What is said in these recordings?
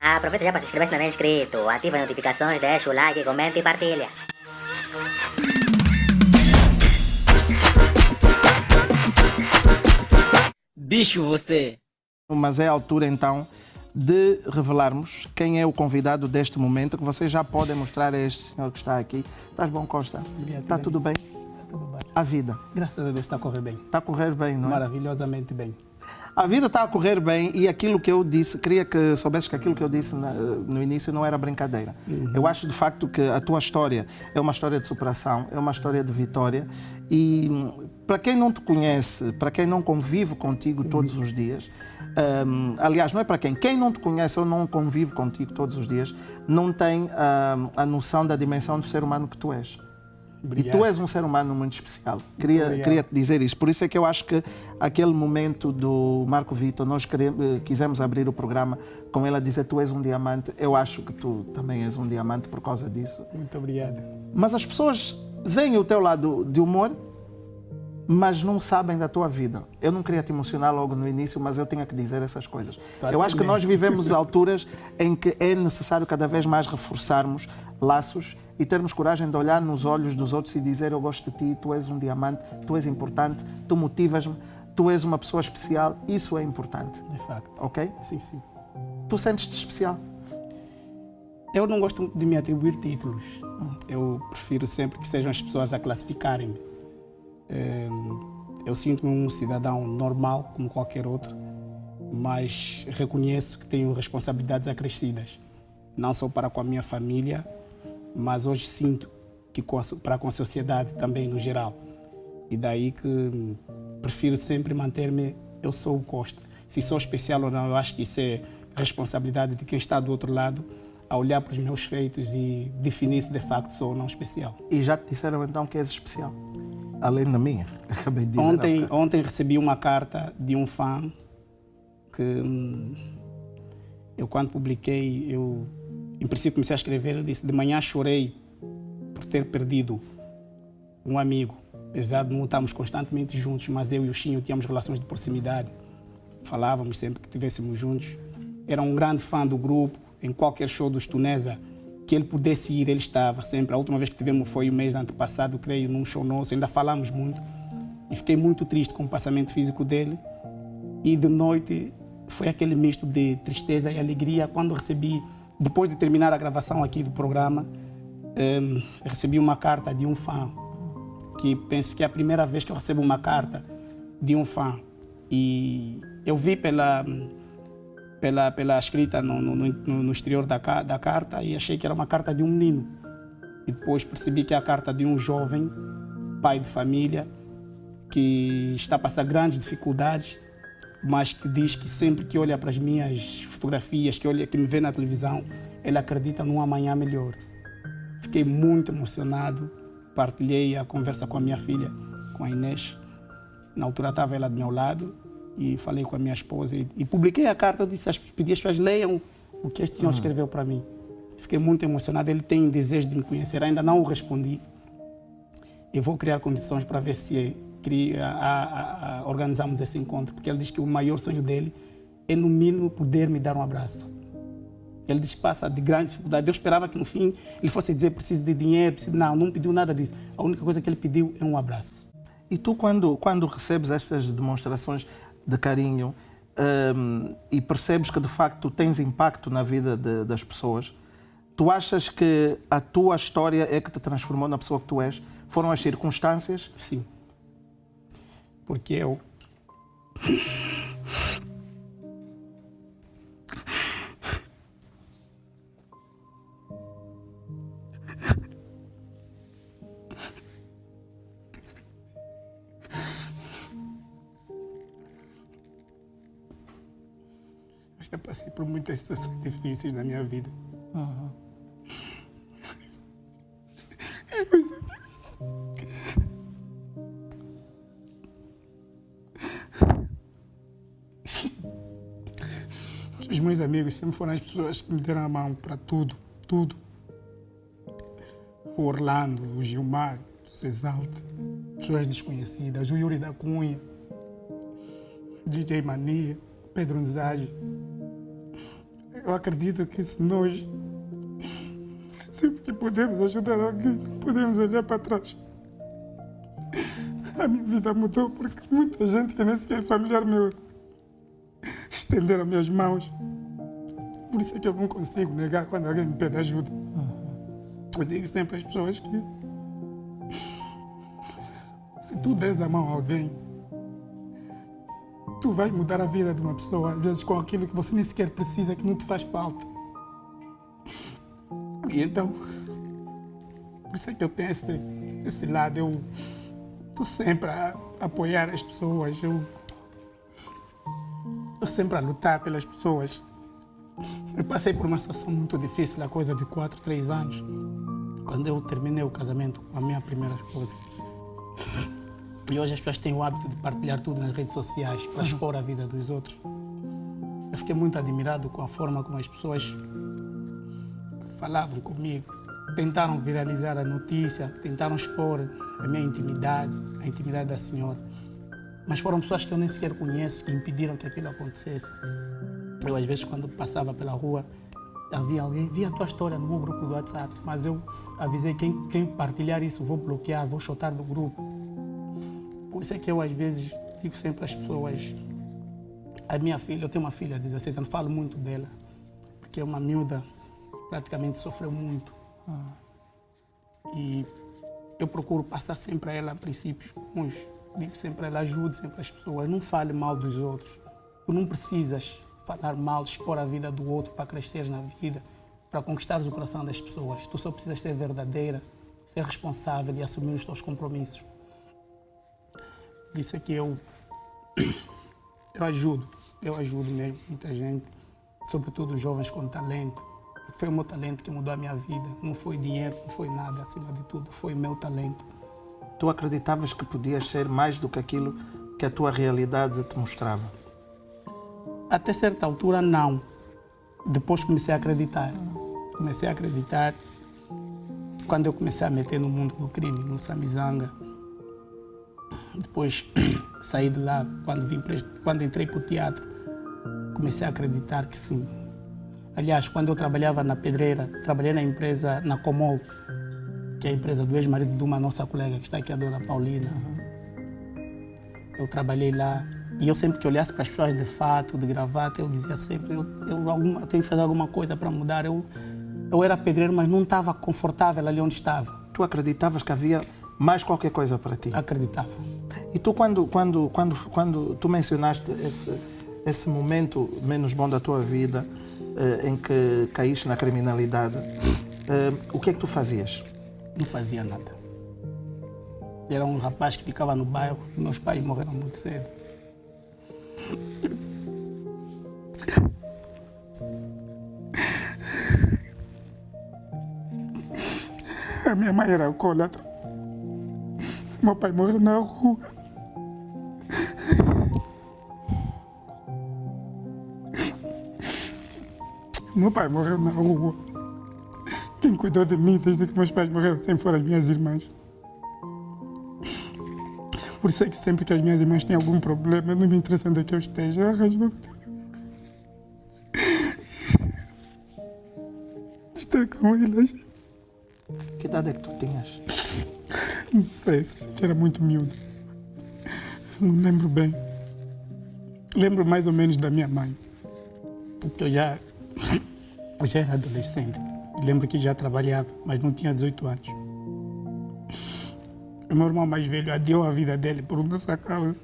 Aproveita já para se inscrever se não é inscrito. Ativa as notificações, deixa o like, comenta e partilha. Bicho você! Mas é a altura então de revelarmos quem é o convidado deste momento, que vocês já podem mostrar a este senhor que está aqui. Estás bom, Costa? Obrigado. Está tudo bem? Está tudo bem. A vida? Graças a Deus está a correr bem. Está a correr bem, não é? Maravilhosamente bem. A vida está a correr bem e aquilo que eu disse, queria que soubesses que aquilo que eu disse no início não era brincadeira. Eu acho de facto que a tua história é uma história de superação, é uma história de vitória e para quem não te conhece, para quem não convive contigo todos os dias, aliás, não é para quem não te conhece ou não convive contigo todos os dias, não tem a noção da dimensão do ser humano que tu és. Obrigado. E tu és um ser humano muito especial. Queria te dizer isso. Por isso é que eu acho que aquele momento do Marco Vitor, nós quisemos abrir o programa com ele a dizer tu és um diamante. Eu acho que tu também és um diamante por causa disso. Muito obrigado. Mas as pessoas veem o teu lado de humor, mas não sabem da tua vida. Eu não queria te emocionar logo no início, mas eu tinha que dizer essas coisas. Eu acho que nós vivemos alturas em que é necessário cada vez mais reforçarmos laços e termos coragem de olhar nos olhos dos outros e dizer eu gosto de ti, tu és um diamante, tu és importante, tu motivas-me, tu és uma pessoa especial. Isso é importante. De facto. Ok? Sim, sim. Tu sentes-te especial? Eu não gosto muito de me atribuir títulos. Eu prefiro sempre que sejam as pessoas a classificarem-me. Eu sinto-me um cidadão normal, como qualquer outro, mas reconheço que tenho responsabilidades acrescidas, não só para com a minha família, mas hoje sinto que para com a sociedade também no geral. E daí que prefiro sempre manter-me, eu sou o Costa. Se sou especial ou não, eu acho que isso é responsabilidade de quem está do outro lado, a olhar para os meus feitos e definir se de facto sou ou não especial. E já te disseram então que és especial? Além da minha, acabei de dizer. Ontem recebi uma carta de um fã que eu quando publiquei, eu em princípio comecei a escrever, eu disse, de manhã chorei por ter perdido um amigo, apesar de não estarmos constantemente juntos, mas eu e o Chinho tínhamos relações de proximidade, falávamos sempre que estivéssemos juntos. Era um grande fã do grupo, em qualquer show dos Tunesa que ele pudesse ir, ele estava sempre. A última vez que tivemos foi o mês antepassado, creio, num show nosso, ainda falamos muito. E fiquei muito triste com o passamento físico dele. E de noite foi aquele misto de tristeza e alegria. Quando recebi, depois de terminar a gravação aqui do programa, recebi uma carta de um fã, que penso que é a primeira vez que eu recebo uma carta de um fã. E eu vi pela escrita no exterior da carta e achei que era uma carta de um menino. E depois percebi que é a carta de um jovem, pai de família, que está a passar grandes dificuldades, mas que diz que sempre que olha para as minhas fotografias, que me vê na televisão, ele acredita num amanhã melhor. Fiquei muito emocionado, partilhei a conversa com a minha filha, com a Inês. Na altura estava ela do meu lado, e falei com a minha esposa e publiquei a carta. Eu disse, pedi às pessoas leiam o que este senhor escreveu para mim. Fiquei muito emocionado, ele tem desejo de me conhecer, ainda não o respondi. Eu vou criar condições para ver se organizamos esse encontro, porque ele diz que o maior sonho dele é, no mínimo, poder me dar um abraço. Ele diz que passa de grande dificuldade. Eu esperava que, no fim, ele fosse dizer preciso de dinheiro, não pediu nada disso. A única coisa que ele pediu é um abraço. E tu, quando recebes estas demonstrações de carinho e percebes que de facto tens impacto na vida das pessoas, tu achas que a tua história é que te transformou na pessoa que tu és? Foram as circunstâncias? Sim. Porque eu... já passei por muitas situações difíceis na minha vida. Os meus amigos sempre foram as pessoas que me deram a mão para tudo, tudo. O Orlando, o Gilmar, o Cesalte, pessoas desconhecidas, o Yuri da Cunha, o DJ Mania, Pedro Nzage. Eu acredito que se nós sempre que podemos ajudar alguém, podemos olhar para trás. A minha vida mudou porque muita gente que nem sequer é familiar meu estenderam minhas mãos. Por isso é que eu não consigo negar quando alguém me pede ajuda. Eu digo sempre às pessoas que se tu des a mão a alguém, tu vais mudar a vida de uma pessoa, às vezes com aquilo que você nem sequer precisa, que não te faz falta. E então, por isso é que eu tenho esse lado, eu estou sempre a apoiar as pessoas, eu estou sempre a lutar pelas pessoas. Eu passei por uma situação muito difícil, há coisa de 4, 3 anos, quando eu terminei o casamento com a minha primeira esposa. E hoje as pessoas têm o hábito de partilhar tudo nas redes sociais para expor a vida dos outros. Eu fiquei muito admirado com a forma como as pessoas falavam comigo, tentaram viralizar a notícia, tentaram expor a minha intimidade, a intimidade da senhora. Mas foram pessoas que eu nem sequer conheço que impediram que aquilo acontecesse. Eu, às vezes, quando passava pela rua, havia alguém, via a tua história no meu grupo do WhatsApp, mas eu avisei quem partilhar isso, vou bloquear, vou chutar do grupo. Por isso é que eu, às vezes, digo sempre às pessoas, a minha filha, eu tenho uma filha de 16 anos, falo muito dela, porque é uma miúda, praticamente sofreu muito. E eu procuro passar sempre a ela princípios comuns. Digo sempre a ela, ajude sempre as pessoas, não fale mal dos outros. Tu não precisas falar mal, expor a vida do outro para cresceres na vida, para conquistares o coração das pessoas. Tu só precisas ser verdadeira, ser responsável e assumir os teus compromissos. Por isso é que eu ajudo mesmo muita gente, sobretudo os jovens com talento. Foi o meu talento que mudou a minha vida, não foi dinheiro, não foi nada, acima de tudo, foi o meu talento. Tu acreditavas que podias ser mais do que aquilo que a tua realidade te mostrava? Até certa altura, não. Depois comecei a acreditar. Comecei a acreditar quando eu comecei a meter no mundo do crime, no Samizanga. Depois saí de lá, quando entrei para o teatro, comecei a acreditar que sim. Aliás, quando eu trabalhava na pedreira, trabalhei na empresa, na Comol, que é a empresa do ex-marido de uma nossa colega, que está aqui, a dona Paulina. Eu trabalhei lá e eu sempre que olhasse para as pessoas de fato, de gravata, eu dizia sempre, eu tenho que fazer alguma coisa para mudar. Eu era pedreiro, mas não estava confortável ali onde estava. Tu acreditavas que havia mais qualquer coisa para ti? Acreditava. E tu, quando tu mencionaste esse momento menos bom da tua vida, em que caíste na criminalidade, o que é que tu fazias? Não fazia nada. Era um rapaz que ficava no bairro, meus pais morreram muito cedo. A minha mãe era alcoólatra. Meu pai morreu na rua. Meu pai morreu na rua. Quem cuidou de mim desde que meus pais morreram sempre foram as minhas irmãs. Por isso é que sempre que as minhas irmãs têm algum problema, não me interessa onde é que eu esteja, eu arranjo estar com elas. Que idade é que tu tinhas? Não sei, que era muito miúdo. Não lembro bem. Lembro mais ou menos da minha mãe. Porque eu já era adolescente. Lembro que já trabalhava, mas não tinha 18 anos. O meu irmão mais velho adiou a vida dele por nossa causa.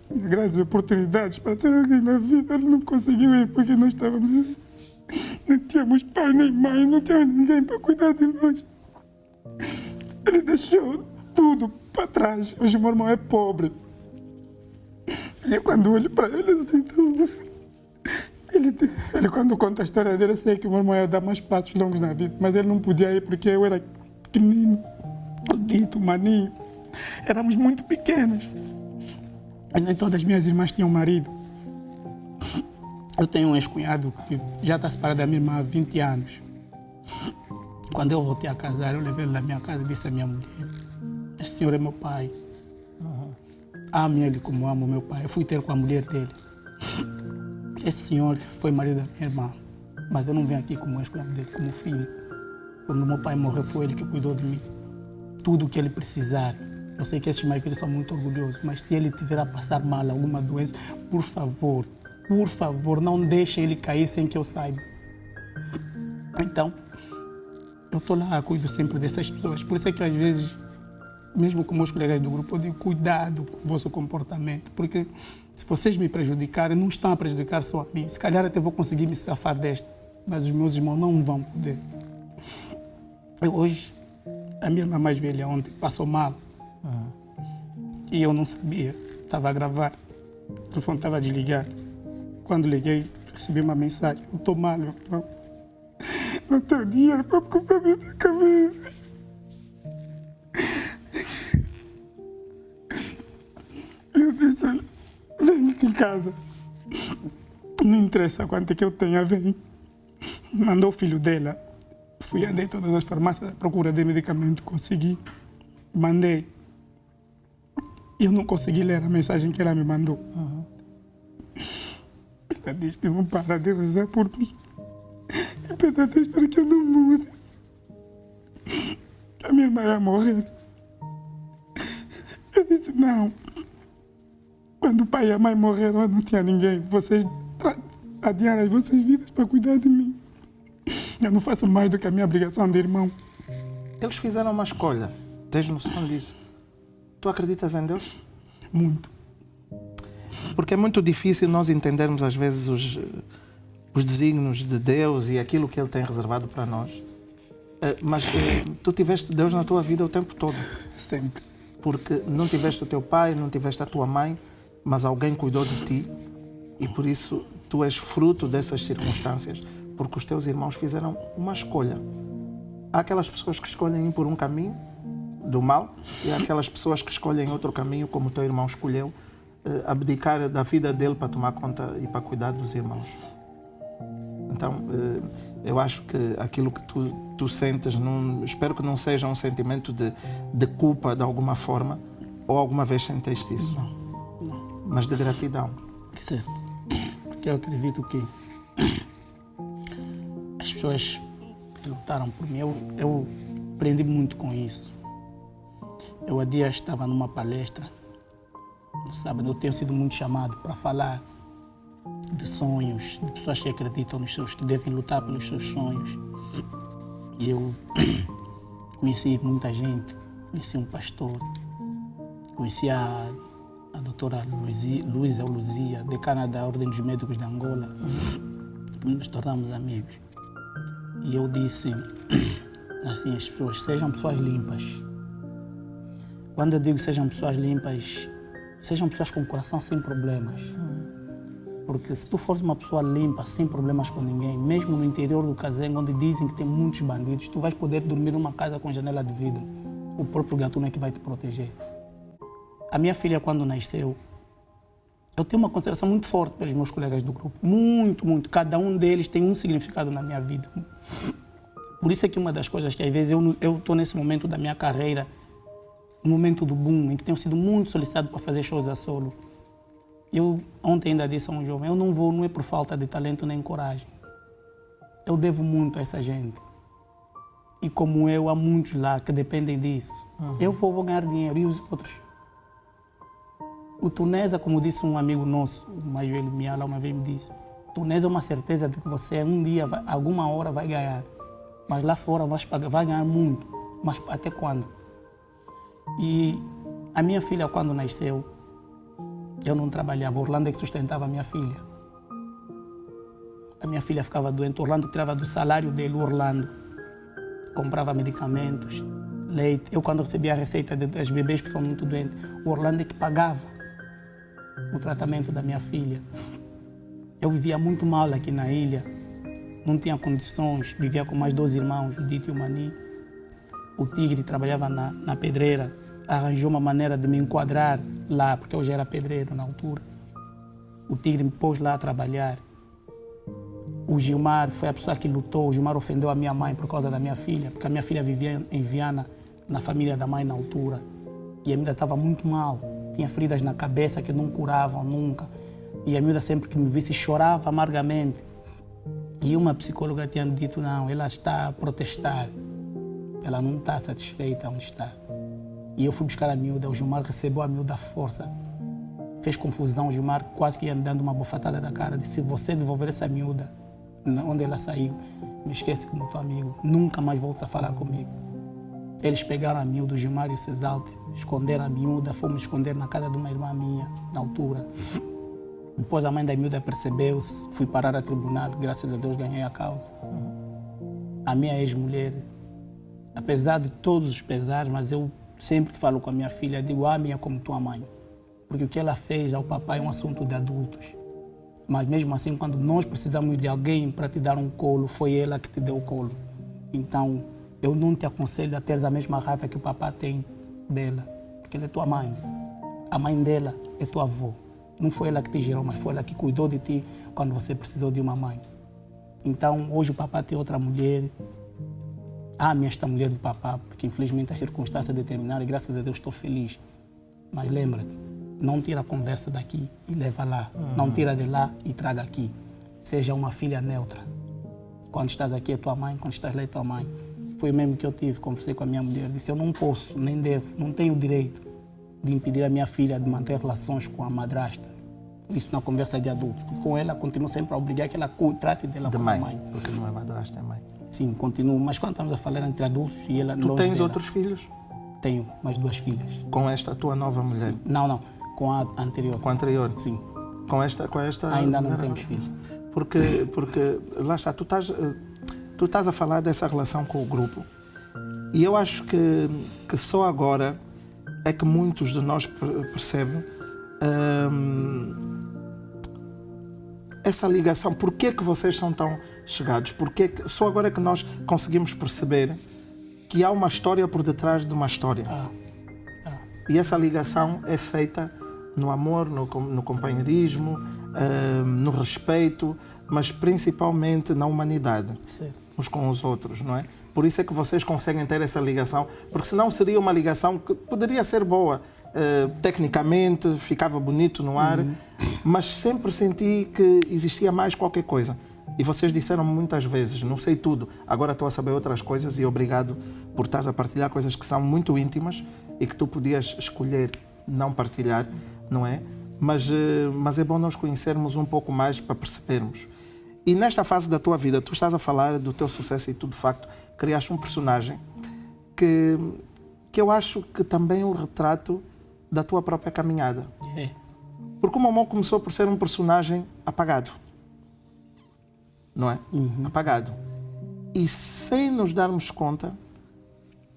Grandes oportunidades para ter alguém na vida, ele não conseguiu ir porque nós estávamos... Não tínhamos pai nem mãe, não tínhamos ninguém para cuidar de nós. Ele deixou tudo para trás. Hoje o meu irmão é pobre. E eu quando olho para ele, eu sinto... Ele quando conta a história dele, eu sei que o meu irmão ia dar mais passos longos na vida, mas ele não podia ir porque eu era pequenino, dito, maninho. Éramos muito pequenos. E nem todas as minhas irmãs tinham marido. Eu tenho um ex-cunhado que já está separado da minha irmã há 20 anos. Quando eu voltei a casar, eu levei ele na minha casa e disse à minha mulher: "Esse senhor é meu pai. Ame ele como amo meu pai." Eu fui ter com a mulher dele. Esse senhor foi marido da minha irmã. Mas eu não venho aqui como ex-cunhado dele, como filho. Quando meu pai morreu, foi ele que cuidou de mim. Tudo o que ele precisar. Eu sei que esses maiores são muito orgulhosos, mas se ele tiver a passar mal, alguma doença, por favor, não deixe ele cair sem que eu saiba. Então, eu estou lá, cuido sempre dessas pessoas. Por isso é que às vezes, mesmo com meus colegas do grupo, eu digo cuidado com o vosso comportamento, porque se vocês me prejudicarem, não estão a prejudicar só a mim. Se calhar até vou conseguir me safar deste, mas os meus irmãos não vão poder. Hoje, a minha irmã mais velha ontem passou mal. E eu não sabia, estava a gravar, o telefone estava desligado. Quando liguei, recebi uma mensagem: eu estou mal, meu irmão. Não tenho dinheiro para comprar medicamentos. Eu disse: olha, vem aqui em casa. Não interessa quanto é que eu tenho, vem. Mandou o filho dela. Fui, andei todas as farmácias à procura de medicamento, consegui. Mandei. Eu não consegui ler a mensagem que ela me mandou. Ela diz que não para de rezar por mim. E pede a Deus para que eu não mude. Que a minha irmã ia morrer. Eu disse: não. Quando o pai e a mãe morreram, eu não tinha ninguém. Vocês adiaram as vossas vidas para cuidar de mim. Eu não faço mais do que a minha obrigação de irmão. Eles fizeram uma escolha. Tens noção disso? Tu acreditas em Deus? Muito. Porque é muito difícil nós entendermos às vezes os desígnios de Deus e aquilo que Ele tem reservado para nós. Mas tu tiveste Deus na tua vida o tempo todo. Sempre. Porque não tiveste o teu pai, não tiveste a tua mãe, mas alguém cuidou de ti e por isso tu és fruto dessas circunstâncias, porque os teus irmãos fizeram uma escolha. Há aquelas pessoas que escolhem ir por um caminho do mal e há aquelas pessoas que escolhem outro caminho, como o teu irmão escolheu, abdicar da vida dele para tomar conta e para cuidar dos irmãos. Então, eu acho que aquilo que tu sentes, espero que não seja um sentimento de culpa de alguma forma, ou alguma vez sentiste isso? Não. Mas de gratidão. Sim. Porque eu acredito que as pessoas que lutaram por mim, eu aprendi muito com isso. Eu há dias estava numa palestra, no sábado, eu tenho sido muito chamado para falar de sonhos, de pessoas que acreditam nos seus, que devem lutar pelos seus sonhos. E eu conheci muita gente, conheci um pastor, conheci a doutora Luísa Luzia, decana da Ordem dos Médicos de Angola. Nos tornamos amigos. E eu disse assim às pessoas: sejam pessoas limpas. Quando eu digo sejam pessoas limpas, sejam pessoas com o coração sem problemas. Porque se tu fores uma pessoa limpa, sem problemas com ninguém, mesmo no interior do Cazengue, onde dizem que tem muitos bandidos, tu vais poder dormir numa casa com janela de vidro. O próprio gatuno é que vai te proteger. A minha filha, quando nasceu, eu tenho uma consideração muito forte pelos meus colegas do grupo. Muito, muito. Cada um deles tem um significado na minha vida. Por isso é que uma das coisas que às vezes eu estou nesse momento da minha carreira, no momento do boom, em que tenho sido muito solicitado para fazer shows a solo. Eu ontem ainda disse a um jovem: eu não vou, não é por falta de talento nem coragem. Eu devo muito a essa gente. E como eu, há muitos lá que dependem disso. Eu vou ganhar dinheiro e os outros. O Tunesa, como disse um amigo nosso, o mais velho Miala, uma vez me disse: Tunesa é uma certeza de que você um dia, alguma hora vai ganhar. Mas lá fora vai ganhar muito. Mas até quando? E a minha filha, quando nasceu, eu não trabalhava. Orlando é que sustentava a minha filha. A minha filha ficava doente. Orlando tirava do salário dele, Orlando comprava medicamentos, leite. Eu, quando recebia a receita das bebês que ficam muito doentes, o Orlando é que pagava o tratamento da minha filha. Eu vivia muito mal aqui na ilha. Não tinha condições. Vivia com mais 2 irmãos, o Dito e o Mani. O Tigre trabalhava na pedreira. Arranjou uma maneira de me enquadrar lá, porque eu já era pedreiro na altura. O Tigre me pôs lá a trabalhar. O Gilmar foi a pessoa que lutou. O Gilmar ofendeu a minha mãe por causa da minha filha, porque a minha filha vivia em Viana, na família da mãe na altura. E a miúda estava muito mal. Tinha feridas na cabeça que não curavam nunca. E a miúda, sempre que me visse, chorava amargamente. E uma psicóloga tinha dito, não, ela está a protestar. Ela não está satisfeita onde está. E eu fui buscar a miúda, o Gilmar recebeu a miúda à força. Fez confusão, o Gilmar quase que ia me dando uma bofetada na cara. Disse, se você devolver essa miúda, onde ela saiu, me esquece como teu amigo, nunca mais voltes a falar comigo. Eles pegaram a miúda, o Gilmar e o Cesalte, esconderam a miúda, fomos esconder na casa de uma irmã minha, na altura. Depois a mãe da miúda percebeu-se, fui parar a tribunal, graças a Deus ganhei a causa. A minha ex-mulher, apesar de todos os pesares, mas eu sempre que falo com a minha filha, digo, ame-a como tua mãe. Porque o que ela fez ao papai é um assunto de adultos. Mas mesmo assim, quando nós precisamos de alguém para te dar um colo, foi ela que te deu o colo. Então, eu não te aconselho a teres a mesma raiva que o papai tem dela, porque ela é tua mãe. A mãe dela é tua avó. Não foi ela que te gerou, mas foi ela que cuidou de ti quando você precisou de uma mãe. Então, hoje o papai tem outra mulher. Ame esta mulher do papai, porque infelizmente as circunstâncias determinaram e graças a Deus estou feliz. Mas lembra-te, não tira a conversa daqui e leva lá. Não tira de lá e traga aqui. Seja uma filha neutra. Quando estás aqui é tua mãe, quando estás lá é tua mãe. Foi o mesmo que eu tive, conversei com a minha mulher. Disse, eu não posso, nem devo, não tenho o direito de impedir a minha filha de manter relações com a madrasta. Isso na conversa de adultos. Com ela, continuo sempre a obrigar que ela trate dela como mãe. Porque não é madrasta, é mãe. Sim, continuo. Mas quando estamos a falar entre adultos e ela Tu longe tens dela, outros filhos? Tenho mais 2 filhas. Com esta tua nova mulher? Sim. Não, com a anterior. Com a anterior? Sim. Com esta Ainda não mulher? temos filhos. Porque lá está, tu estás a falar dessa relação com o grupo e eu acho que só agora é que muitos de nós percebem essa ligação. Por que vocês são tão chegados? Só agora é que nós conseguimos perceber que há uma história por detrás de uma história. E essa ligação é feita no amor, no companheirismo, no respeito, mas principalmente na humanidade, uns com os outros, não é? Por isso é que vocês conseguem ter essa ligação, porque senão seria uma ligação que poderia ser boa, tecnicamente, ficava bonito no ar, mas sempre senti que existia mais qualquer coisa. E vocês disseram muitas vezes, não sei tudo, agora estou a saber outras coisas e obrigado por estás a partilhar coisas que são muito íntimas e que tu podias escolher não partilhar, não é? Mas é bom nós conhecermos um pouco mais para percebermos. E nesta fase da tua vida, tu estás a falar do teu sucesso e tu, de facto, criaste um personagem que eu acho que também é um retrato da tua própria caminhada. É. Porque o Momó começou por ser um personagem apagado. Não é? Apagado. E sem nos darmos conta,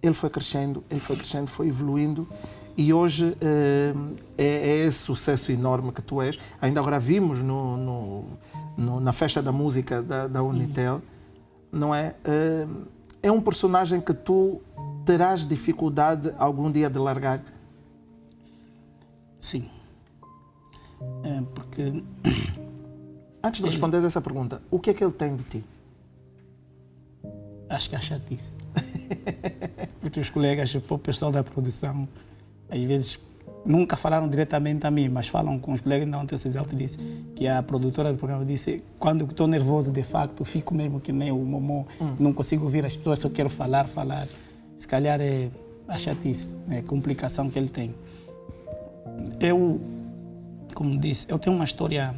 ele foi crescendo, foi evoluindo e hoje é esse sucesso enorme que tu és. Ainda agora vimos na festa da música da Unitel, não é? É um personagem que tu terás dificuldade algum dia de largar? Sim. Porque... Antes de responder essa pergunta, o que é que ele tem de ti? Acho que é chatice. Porque os colegas, o pessoal da produção, às vezes nunca falaram diretamente a mim, mas falam com os colegas. Então, ontem o Cesalte disse que a produtora do programa disse: quando estou nervoso, de facto, fico mesmo que nem o Momó, não consigo ouvir as pessoas, só quero falar. Se calhar é a chatice, é a complicação que ele tem. Eu, como disse, eu tenho uma história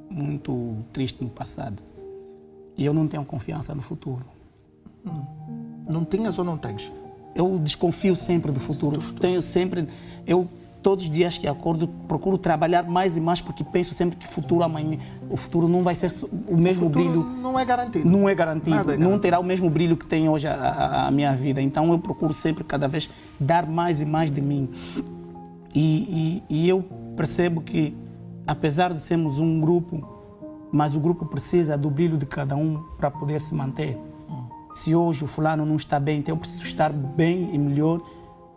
muito triste no passado e eu não tenho confiança no futuro. Não tinhas ou não tens? Eu desconfio sempre do futuro. Todos os dias que acordo, procuro trabalhar mais e mais porque penso sempre que o futuro não vai ser o mesmo brilho. Não é garantido. Não é garantido. Nada é garantido. Não terá o mesmo brilho que tem hoje a minha vida. Então eu procuro sempre, cada vez, dar mais e mais de mim. E eu percebo que, apesar de sermos um grupo, mas o grupo precisa do brilho de cada um para poder se manter. Se hoje o fulano não está bem, então eu preciso estar bem e melhor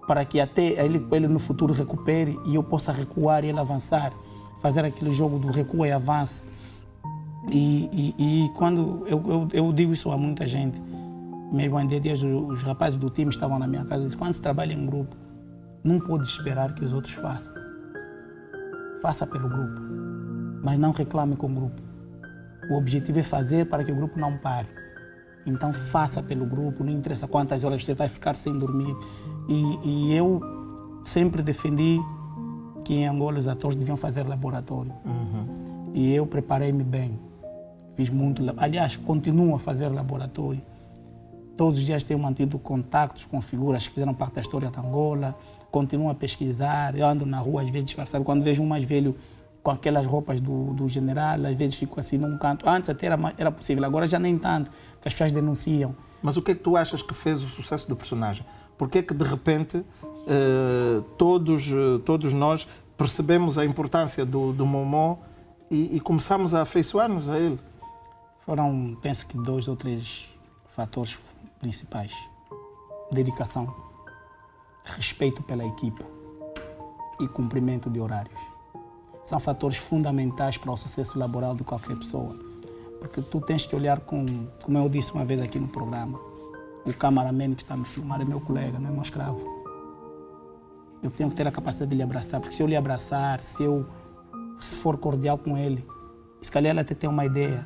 para que até ele no futuro recupere e eu possa recuar e ele avançar. Fazer aquele jogo do recua e avança. E quando eu digo isso a muita gente, mesmo em dias os rapazes do time estavam na minha casa e dizem: quando se trabalha em grupo, não pode esperar que os outros façam. Faça pelo grupo, mas não reclame com o grupo. O objetivo é fazer para que o grupo não pare. Então faça pelo grupo, não interessa quantas horas você vai ficar sem dormir. E eu sempre defendi que em Angola os atores deviam fazer laboratório. E eu preparei-me bem. Fiz muito, aliás, continuo a fazer laboratório. Todos os dias tenho mantido contactos com figuras que fizeram parte da história de Angola. Continuo a pesquisar. Eu ando na rua, às vezes disfarçado. Quando vejo um mais velho com aquelas roupas do general, às vezes fico assim num canto. Antes até era possível, agora já nem tanto, porque as pessoas denunciam. Mas o que é que tu achas que fez o sucesso do personagem? Por que é que, de repente, todos nós percebemos a importância do Momó e começamos a afeiçoar-nos a ele? Foram, penso que 2 ou 3 fatores principais. Dedicação, respeito pela equipa e cumprimento de horários. São fatores fundamentais para o sucesso laboral de qualquer pessoa. Porque tu tens que olhar como eu disse uma vez aqui no programa, o cameraman que está a me filmar é meu colega, não é meu escravo. Eu tenho que ter a capacidade de lhe abraçar, porque se eu lhe abraçar, se for cordial com ele, se calhar ele até tem uma ideia,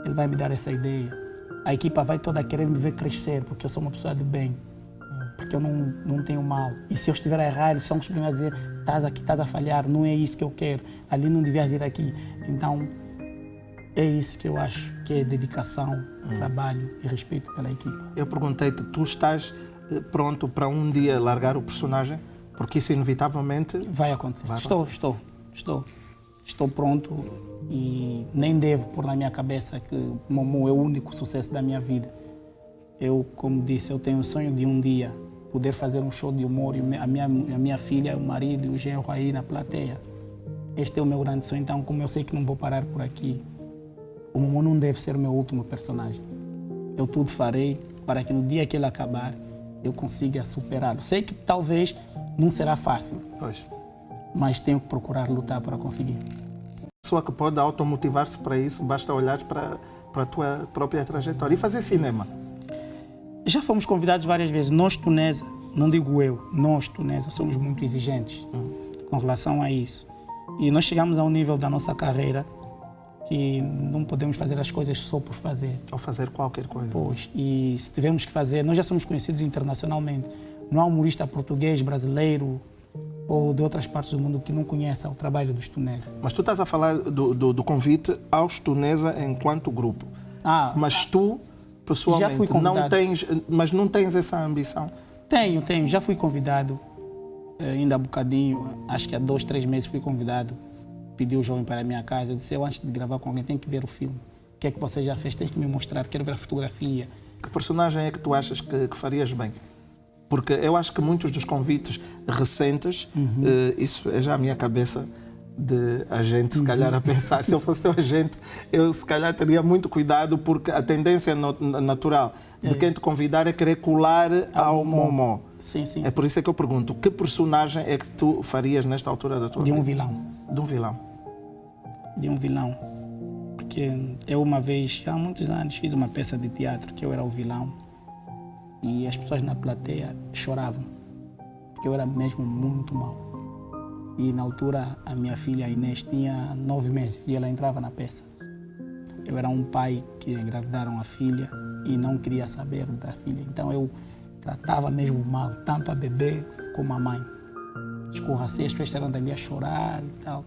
ele vai me dar essa ideia. A equipa vai toda querer me ver crescer, porque eu sou uma pessoa de bem, porque eu não tenho mal. E se eu estiver a errar, eles são os primeiros a dizer, estás aqui, estás a falhar, não é isso que eu quero, ali não devias ir aqui. Então, é isso que eu acho que é dedicação, trabalho e respeito pela equipa. Eu perguntei-te, tu estás pronto para um dia largar o personagem? Porque isso inevitavelmente vai acontecer. Estou pronto e nem devo pôr na minha cabeça que o Momó é o único sucesso da minha vida. Eu, como disse, eu tenho o sonho de um dia poder fazer um show de humor e a minha filha, o marido e o genro aí na plateia. Este é o meu grande sonho, então como eu sei que não vou parar por aqui, o Momó não deve ser o meu último personagem. Eu tudo farei para que no dia que ele acabar, eu consiga superá-lo. Sei que talvez não será fácil, mas tenho que procurar lutar para conseguir. A pessoa que pode automotivar-se para isso, basta olhar para a tua própria trajetória e fazer cinema. Já fomos convidados várias vezes. Nós, Tunesa, não digo eu, nós, Tunesa, somos muito exigentes com relação a isso. E nós chegamos a um nível da nossa carreira que não podemos fazer as coisas só por fazer. Ou fazer qualquer coisa. Pois, e se tivermos que fazer, nós já somos conhecidos internacionalmente. Não há humorista português, brasileiro ou de outras partes do mundo que não conheça o trabalho dos Tunesa. Mas tu estás a falar do convite aos Tunesa enquanto grupo. Mas tu, pessoalmente, já fui convidado. não tens essa ambição? Tenho. Já fui convidado, ainda há bocadinho, acho que há 2, 3 meses fui convidado. Pediu o jovem para a minha casa. Eu disse, antes de gravar com alguém, tenho que ver o filme. O que é que você já fez? Tens que me mostrar, quero ver a fotografia. Que personagem é que tu achas que farias bem? Porque eu acho que muitos dos convites recentes, isso é já a minha cabeça de agente, se calhar, a pensar. Se eu fosse teu agente, eu se calhar teria muito cuidado, porque a tendência natural de quem te convidar é querer colar ao Momó. Sim. Por isso é que eu pergunto, que personagem é que tu farias nesta altura da tua vida? De um vilão. De um vilão. De um vilão. Porque eu uma vez, há muitos anos, fiz uma peça de teatro que eu era o vilão e as pessoas na plateia choravam, porque eu era mesmo muito mau. E na altura a minha filha Inês tinha 9 meses e ela entrava na peça. Eu era um pai que engravidaram a filha e não queria saber da filha. Então eu tratava mesmo mal, tanto a bebê como a mãe. Escorracei, as pessoas estavam dali a chorar e tal.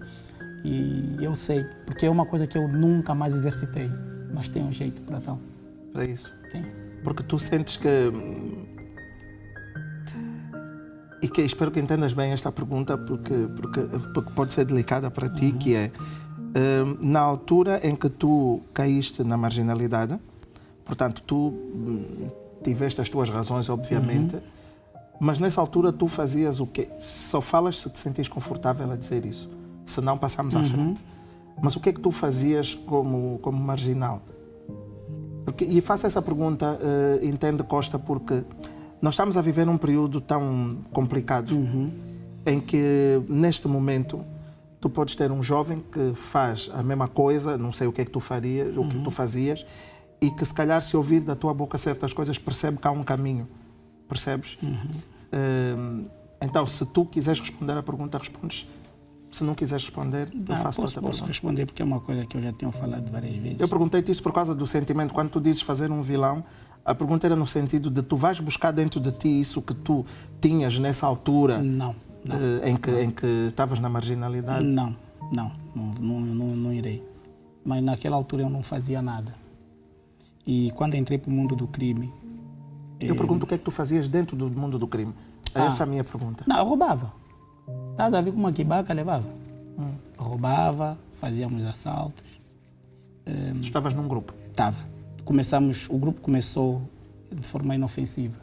E eu sei, porque é uma coisa que eu nunca mais exercitei, mas tem um jeito para tal. Para isso? Tem. Porque tu sentes que... E que espero que entendas bem esta pergunta, porque pode ser delicada para ti, que é, na altura em que tu caíste na marginalidade, portanto, tu tiveste as tuas razões, obviamente, mas nessa altura tu fazias o quê? Só falas se te sentires confortável a dizer isso, senão passamos à frente. Mas o que é que tu fazias como marginal? E faço essa pergunta, entende, Costa, porque nós estamos a viver num período tão complicado em que, neste momento, tu podes ter um jovem que faz a mesma coisa, não sei o que é que tu farias, o que tu fazias, e que, se calhar, se ouvir da tua boca certas coisas, percebe que há um caminho. Percebes? Então, se tu quiseres responder à pergunta, respondes Se não quiseres responder, eu faço outra posso pergunta. responder, porque é uma coisa que eu já tenho falado várias vezes. Eu perguntei-te isso por causa do sentimento. Quando tu dizes fazer um vilão, a pergunta era no sentido de tu vais buscar dentro de ti isso que tu tinhas nessa altura Não. em que estavas na marginalidade? Não irei. Mas naquela altura eu não fazia nada. E quando entrei para o mundo do crime... Eu pergunto o que é que tu fazias dentro do mundo do crime. Essa é a minha pergunta. Não, eu roubava. Estás a ver como uma quibaca levava? Roubava, fazíamos assaltos. Tu estavas num grupo? Estava. O grupo começou de forma inofensiva.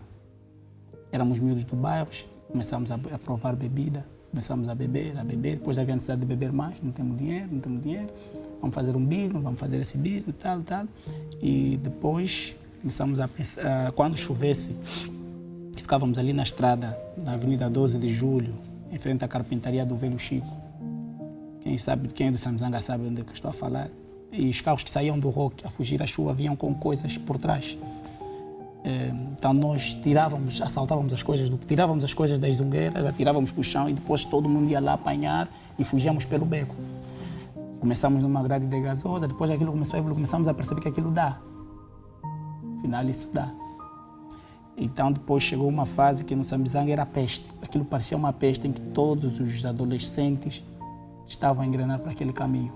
Éramos miúdos do bairro, começámos a provar bebida, começámos a beber, depois havia necessidade de beber mais, não temos dinheiro, vamos fazer um business, vamos fazer esse business, tal. E depois começamos a pensar, quando chovesse, ficávamos ali na estrada, na Avenida 12 de Julho, em frente à carpintaria do Velho Chico. Quem é do Samizanga sabe onde é que eu estou a falar. E os carros que saíam do rock a fugir à chuva vinham com coisas por trás. Então nós assaltávamos as coisas, tirávamos as coisas das zungueiras, atirávamos para o chão e depois todo mundo ia lá apanhar e fugíamos pelo beco. Começamos numa grade de gasosa, depois aquilo começou a evoluir, começamos a perceber que aquilo dá. Afinal, isso dá. Então depois chegou uma fase que no Samizanga era peste. Aquilo parecia uma peste em que todos os adolescentes estavam a engrenar para aquele caminho.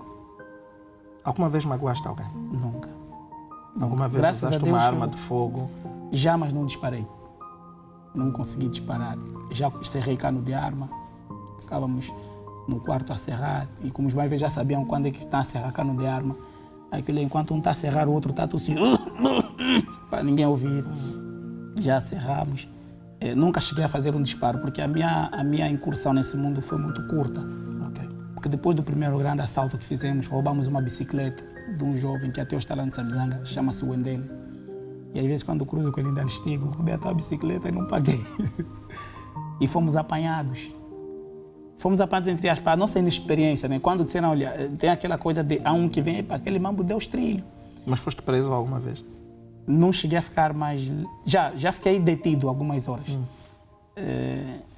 Alguma vez magoaste alguém? Nunca. Alguma vez Graças usaste a Deus, uma arma de fogo? Já, mas não disparei. Não consegui disparar. Já serrei cano de arma. Ficávamos no quarto a serrar. E como os mais velhos já sabiam quando é que está a serrar cano de arma, aquilo enquanto um está a serrar, o outro está a tossir. Para ninguém ouvir. Já serramos. Nunca cheguei a fazer um disparo, porque a minha incursão nesse mundo foi muito curta. Ok. Porque depois do primeiro grande assalto que fizemos, roubamos uma bicicleta de um jovem que até hoje está lá no Samizanga, chama-se Wendele. E às vezes quando cruzo com ele ainda lhe digo, roubei a tua bicicleta e não paguei. E fomos apanhados. Fomos apanhados entre aspas, a nossa inexperiência, né? Quando disseram, olha, tem aquela coisa de há um que vem, para aquele mambo deu os trilhos. Mas foste preso alguma vez? Não cheguei a ficar mais... Já fiquei detido algumas horas.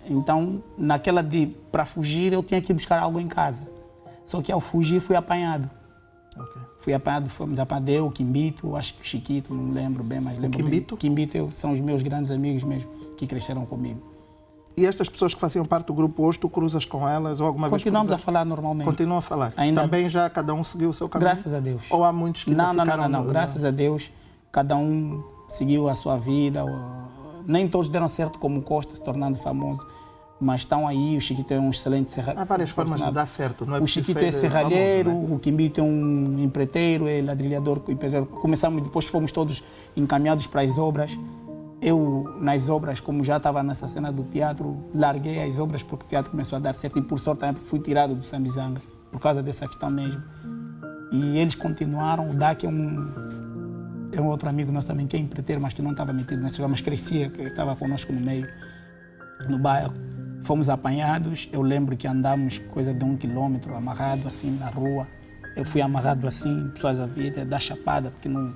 Então, naquela de para fugir, eu tinha que ir buscar algo em casa. Só que ao fugir fui apanhado. Ok. Fomos apanhados, eu, o Quimbito, acho que o Chiquito, não me lembro bem, mas lembro Quimbito? bem. Quimbito são os meus grandes amigos mesmo, que cresceram comigo. E estas pessoas que faziam parte do grupo hoje, tu cruzas com elas ou alguma vez Continuamos a cruzas? falar normalmente. Continuam a falar? Ainda... Também já cada um seguiu o seu caminho? Graças a Deus. Ou há muitos que ficaram... Não. Graças a Deus, cada um seguiu a sua vida. Nem todos deram certo como o Costa, se tornando famoso. Mas estão aí, o Chiquito é um excelente serralheiro. Há várias formas de dar certo, não é? O Chiquito é serralheiro, famoso, né? O Quimbito é um empreiteiro, é ladrilhador e pedreiro. Começamos, depois fomos todos encaminhados para as obras. Eu, nas obras, como já estava nessa cena do teatro, larguei as obras porque o teatro começou a dar certo e, por sorte, também fui tirado do Samizanga, por causa dessa questão mesmo. E eles continuaram. O Dak é um outro amigo nosso também, que é empreiteiro, mas que não estava metido nessa coisa, mas crescia, que estava conosco no meio, no bairro. Fomos apanhados. Eu lembro que andamos coisa de 1 quilômetro amarrado assim na rua. Eu fui amarrado assim, pessoas a vir, dar chapada, porque não...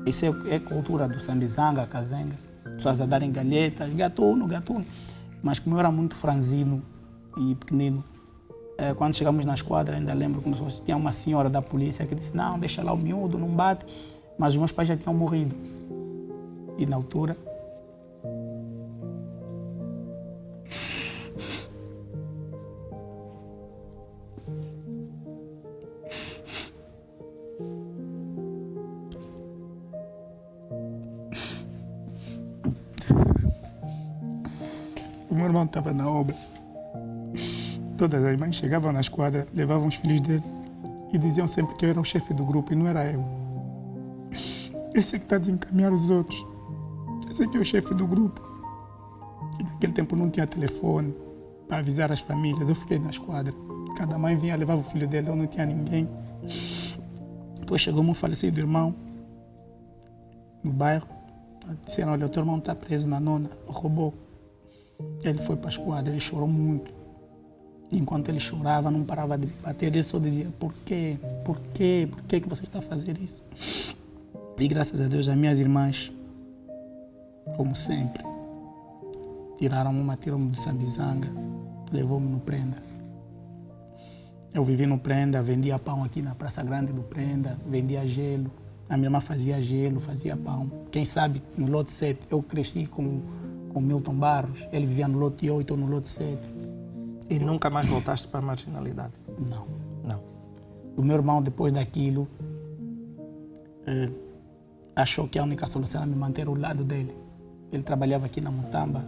Isso é cultura do Samizanga, Kazenga. Pessoas a darem galhetas, gatuno. Mas como eu era muito franzino e pequenino, quando chegamos na esquadra, ainda lembro como se fosse, tinha uma senhora da polícia que disse, não, deixa lá o miúdo, não bate. Mas os meus pais já tinham morrido. E na altura... O meu irmão estava na obra. Todas as mães chegavam na esquadra, levavam os filhos dele e diziam sempre que eu era o chefe do grupo e não era eu. Esse é que está a desencaminhar os outros. Esse aqui é o chefe do grupo. E naquele tempo não tinha telefone para avisar as famílias. Eu fiquei na esquadra. Cada mãe vinha, levava o filho dele, eu não tinha ninguém. Depois chegou um falecido irmão no bairro. Disseram, olha, o teu irmão está preso na nona, roubou. Ele foi para a esquadra, ele chorou muito. Enquanto ele chorava, não parava de bater, ele só dizia, por quê? Por quê? Por que você está a fazer isso? E graças a Deus, as minhas irmãs, como sempre, tirou-me do Samizanga, levou-me no prenda. Eu vivi no Prenda, vendia pão aqui na Praça Grande do Prenda, vendia gelo. A minha irmã fazia gelo, fazia pão. Quem sabe, no lote 7, eu cresci com Milton Barros. Ele vivia no lote 8 ou no lote 7. E nunca mais voltaste para a marginalidade? Não. Não. O meu irmão, depois daquilo, achou que a única solução era me manter ao lado dele. Ele trabalhava aqui na Mutamba,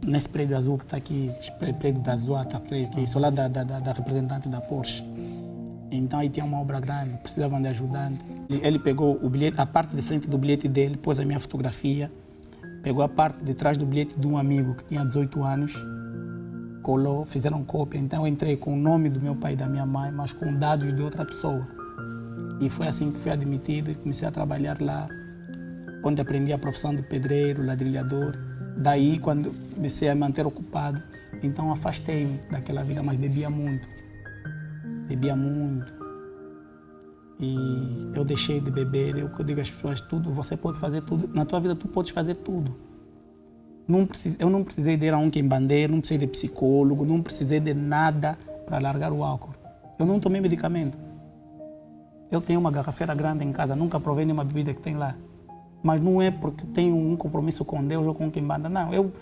nesse prédio azul que está aqui, prédio da Zoata, creio que, sou lá da representante da Porsche. Então aí tinha uma obra grande, precisavam de ajudante. Ele pegou o bilhete, a parte de frente do bilhete dele, pôs a minha fotografia, pegou a parte de trás do bilhete de um amigo que tinha 18 anos, colou, fizeram cópia. Então eu entrei com o nome do meu pai e da minha mãe, mas com dados de outra pessoa. E foi assim que fui admitido e comecei a trabalhar lá, onde aprendi a profissão de pedreiro, ladrilhador. Daí, quando comecei a me manter ocupado, então afastei-me daquela vida, mas bebia muito. Bebia muito. E eu deixei de beber. Eu digo às pessoas, tudo, você pode fazer tudo. Na tua vida, tu podes fazer tudo. Eu não precisei de ir a um quimbandeiro, não precisei de psicólogo, não precisei de nada para largar o álcool. Eu não tomei medicamento. Eu tenho uma garrafeira grande em casa, nunca provei nenhuma bebida que tem lá. Mas não é porque tenho um compromisso com Deus ou com quem manda, não. Eu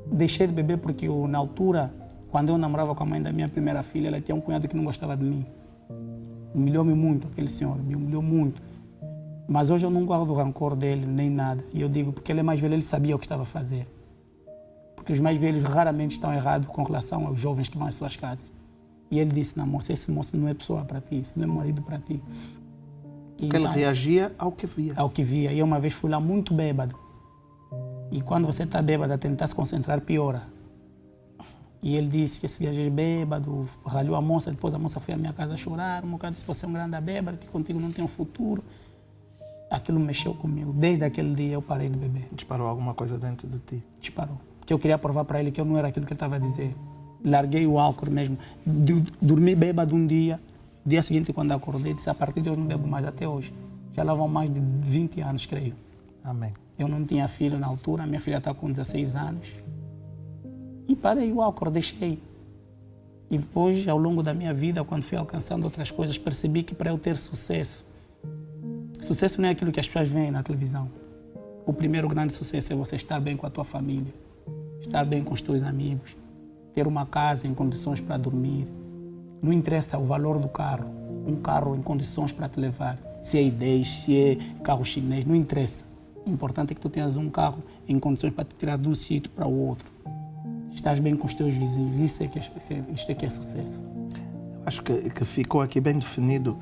deixei de beber porque na altura, quando eu namorava com a mãe da minha primeira filha, ela tinha um cunhado que não gostava de mim. Humilhou-me muito, aquele senhor, me humilhou muito. Mas hoje eu não guardo o rancor dele, nem nada. E eu digo, porque ele é mais velho, ele sabia o que estava a fazer. Porque os mais velhos raramente estão errados com relação aos jovens que vão às suas casas. E ele disse, não, moça, esse moço não é pessoa para ti, esse não é marido para ti. Porque ele reagia ao que via. Ao que via. E eu uma vez fui lá muito bêbado. E quando você está bêbado, a tentar se concentrar, piora. E ele disse que esse gajo é bêbado, ralhou a moça, depois a moça foi à minha casa chorar, um bocado disse, você é um grande bêbado, que contigo não tem um futuro. Aquilo mexeu comigo. Desde aquele dia eu parei de beber. Disparou alguma coisa dentro de ti? Disparou. Porque eu queria provar para ele que eu não era aquilo que ele estava a dizer. Larguei o álcool mesmo. Dormi bêbado um dia. Dia seguinte, quando acordei, disse, a partir de hoje não bebo mais até hoje. Já lá vão mais de 20 anos, creio. Amém. Eu não tinha filho na altura, minha filha está com 16 anos. E parei o álcool, deixei. E depois, ao longo da minha vida, quando fui alcançando outras coisas, percebi que para eu ter sucesso, sucesso não é aquilo que as pessoas veem na televisão. O primeiro grande sucesso é você estar bem com a tua família, estar bem com os teus amigos, ter uma casa em condições para dormir. Não interessa o valor do carro, um carro em condições para te levar. Se é I10, se é carro chinês, não interessa. O importante é que tu tenhas um carro em condições para te tirar de um sítio para o outro. Estás bem com os teus vizinhos, isto é que é sucesso. Acho que ficou aqui bem definido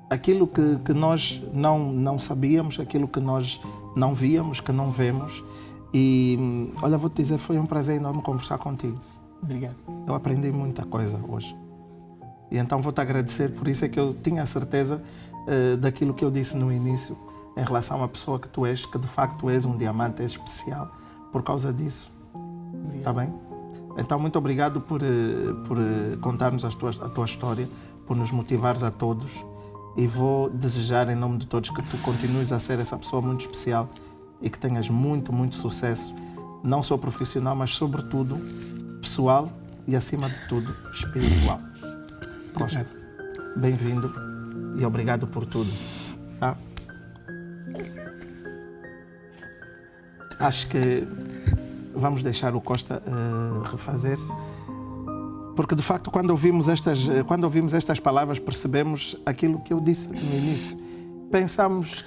aquilo que nós não sabíamos, aquilo que nós não víamos, que não vemos. E, olha, vou-te dizer, foi um prazer enorme conversar contigo. Obrigado. Eu aprendi muita coisa hoje. E então vou-te agradecer, por isso é que eu tinha a certeza daquilo que eu disse no início, em relação à pessoa que tu és, que de facto és um diamante, és especial, por causa disso. Está bem? Então, muito obrigado por contar-nos a tua história, por nos motivares a todos. E vou desejar, em nome de todos, que tu continues a ser essa pessoa muito especial e que tenhas muito, muito sucesso, não só profissional, mas sobretudo pessoal e, acima de tudo, espiritual. Costa, bem-vindo e obrigado por tudo. Tá? Acho que vamos deixar o Costa refazer-se, porque de facto quando ouvimos estas palavras percebemos aquilo que eu disse no início. Pensamos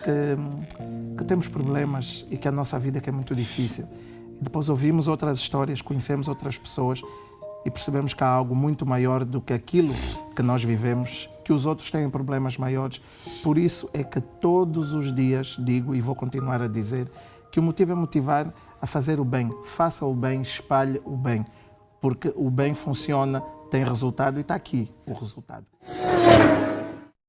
que temos problemas e que a nossa vida é muito difícil. E depois ouvimos outras histórias, conhecemos outras pessoas e percebemos que há algo muito maior do que aquilo que nós vivemos, que os outros têm problemas maiores. Por isso é que todos os dias digo e vou continuar a dizer que o motivo é motivar a fazer o bem. Faça o bem, espalhe o bem, porque o bem funciona, tem resultado e está aqui o resultado.